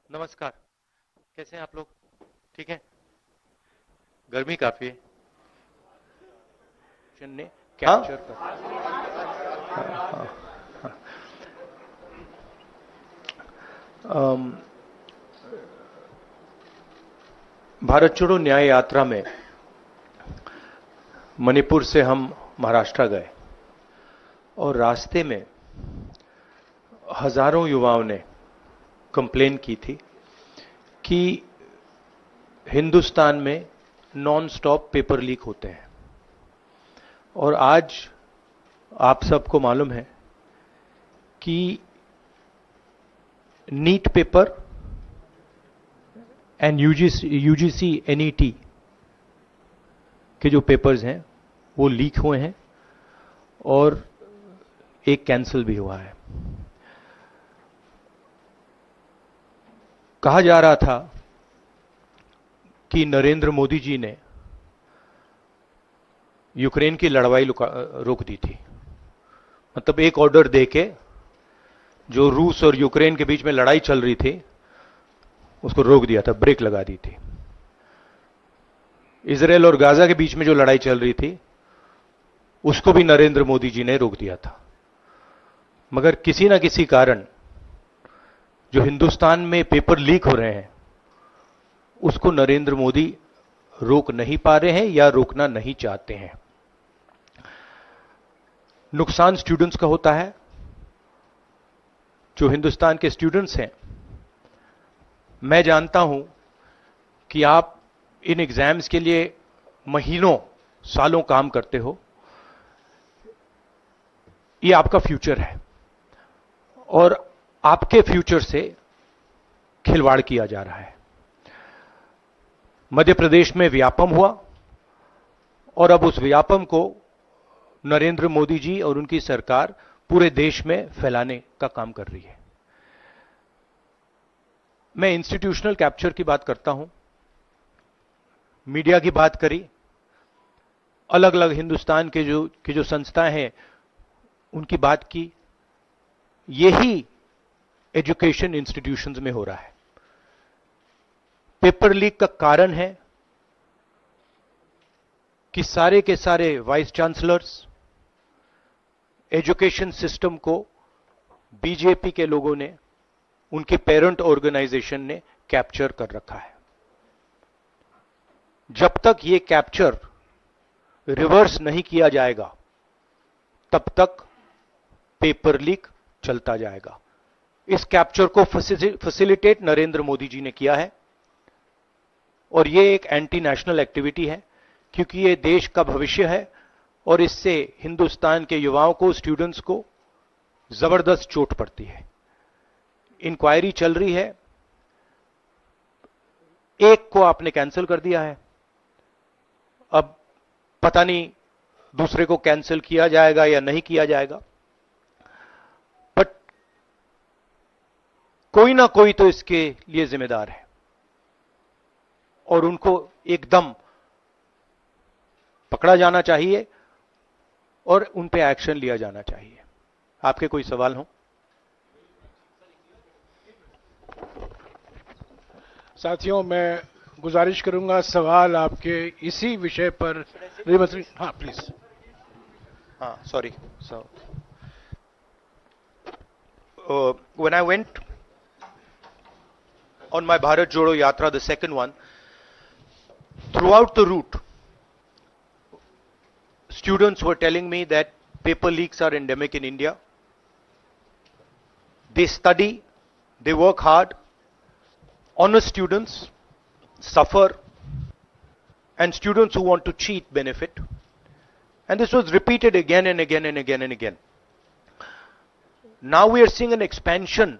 नमस्कार। कैसे हैं आप लोग? ठीक है। गर्मी काफी है। ने कैप्चर कर। भारत छोड़ो न्याय यात्रा में मणिपुर से हम महाराष्ट्र गए और रास्ते में हजारों युवाओं ने कंप्लेन की थी कि हिंदुस्तान में नॉन स्टॉप पेपर लीक होते हैं। और आज आप सबको मालूम है कि NEET paper and UGC NET के जो पेपर्स हैं वो लीक हुए हैं और एक कैंसिल भी हुआ है। कहा जा रहा था कि नरेंद्र मोदी जी ने यूक्रेन की लड़ाई रोक दी थी। मतलब एक ऑर्डर देके जो रूस और यूक्रेन के बीच में लड़ाई चल रही थी उसको रोक दिया था, ब्रेक लगा दी थी। इजराइल और गाजा के बीच में जो लड़ाई चल रही थी उसको भी नरेंद्र मोदी जी ने रोक दिया था। मगर किसी ना किसी कारण जो हिंदुस्तान में पेपर लीक हो रहे हैं उसको नरेंद्र मोदी रोक नहीं पा रहे हैं या रोकना नहीं चाहते हैं। नुकसान स्टूडेंट्स का होता है। जो हिंदुस्तान के स्टूडेंट्स हैं, मैं जानता हूं कि आप इन एग्जाम्स के लिए महीनों सालों काम करते हो। ये आपका फ्यूचर है और आपके फ्यूचर से खिलवाड़ किया जा रहा है। मध्य प्रदेश में व्यापम हुआ और अब उस व्यापम को नरेंद्र मोदी जी और उनकी सरकार पूरे देश में फैलाने का काम कर रही है। मैं इंस्टीट्यूशनल कैप्चर की बात करता हूं, मीडिया की बात करी, अलग अलग हिंदुस्तान के जो संस्थाएं हैं उनकी बात की। यही एजुकेशन इंस्टीट्यूशंस में हो रहा है। पेपर लीक का कारण है कि सारे के सारे वाइस चांसलर्स, एजुकेशन सिस्टम को बीजेपी के लोगों ने, उनके पेरेंट ऑर्गेनाइजेशन ने कैप्चर कर रखा है। जब तक ये कैप्चर रिवर्स नहीं किया जाएगा तब तक पेपर लीक चलता जाएगा। इस कैप्चर को फैसिलिटेट नरेंद्र मोदी जी ने किया है और ये एक एंटी नेशनल एक्टिविटी है क्योंकि ये देश का भविष्य है और इससे हिंदुस्तान के युवाओं को, स्टूडेंट्स को जबरदस्त चोट पड़ती है। इंक्वायरी चल रही है, एक को आपने कैंसिल कर दिया है, अब पता नहीं दूसरे को कैंसिल किया जाएगा या नहीं किया जाएगा। बट कोई ना कोई तो इसके लिए जिम्मेदार है और उनको एकदम पकड़ा जाना चाहिए और उन पे एक्शन लिया जाना चाहिए। आपके कोई सवाल हो? साथियों, मैं गुजारिश करूंगा सवाल आपके इसी विषय पर। हाँ प्लीज। हाँ, sorry. So, when I went on my Bharat Jodo Yatra, the second one, throughout the route, students were telling me that paper leaks are endemic in India. They study, they work hard, honest students suffer, and students who want to cheat benefit. And this was repeated again and again and again and again. Now we are seeing an expansion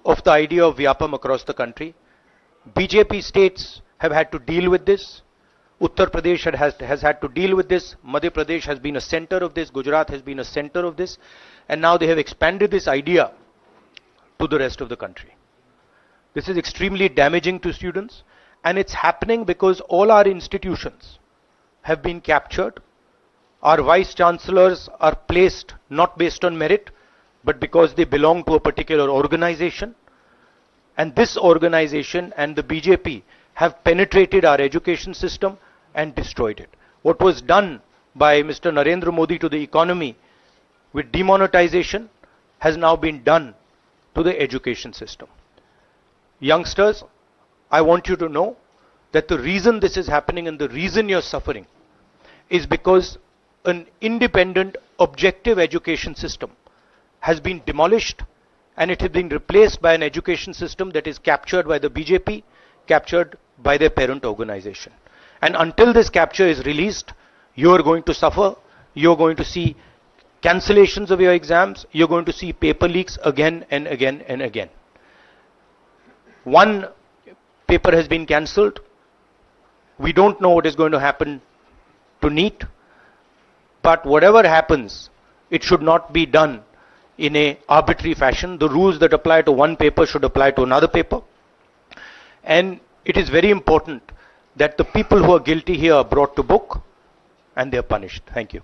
of the idea of Vyapam across the country. BJP states have had to deal with this. Uttar Pradesh has had to deal with this. Madhya Pradesh has been a center of this. Gujarat has been a center of this. And now they have expanded this idea to the rest of the country. This is extremely damaging to students, and it's happening because all our institutions have been captured. Our vice chancellors are placed not based on merit, but because they belong to a particular organization. And this organization and the BJP have penetrated our education system and destroyed it. What was done by Mr. Narendra Modi to the economy with demonetization has now been done to the education system. Youngsters, I want you to know that the reason this is happening and the reason you're suffering is because an independent, objective education system has been demolished and it has been replaced by an education system that is captured by the BJP, captured by their parent organization. And until this capture is released, you are going to suffer. You're going to see cancellations of your exams. You're going to see paper leaks again and again and again. One paper has been cancelled. We don't know what is going to happen to NEET. But whatever happens, it should not be done in a arbitrary fashion. The rules that apply to one paper should apply to another paper. And it is very important that the people who are guilty here are brought to book and they are punished. Thank you.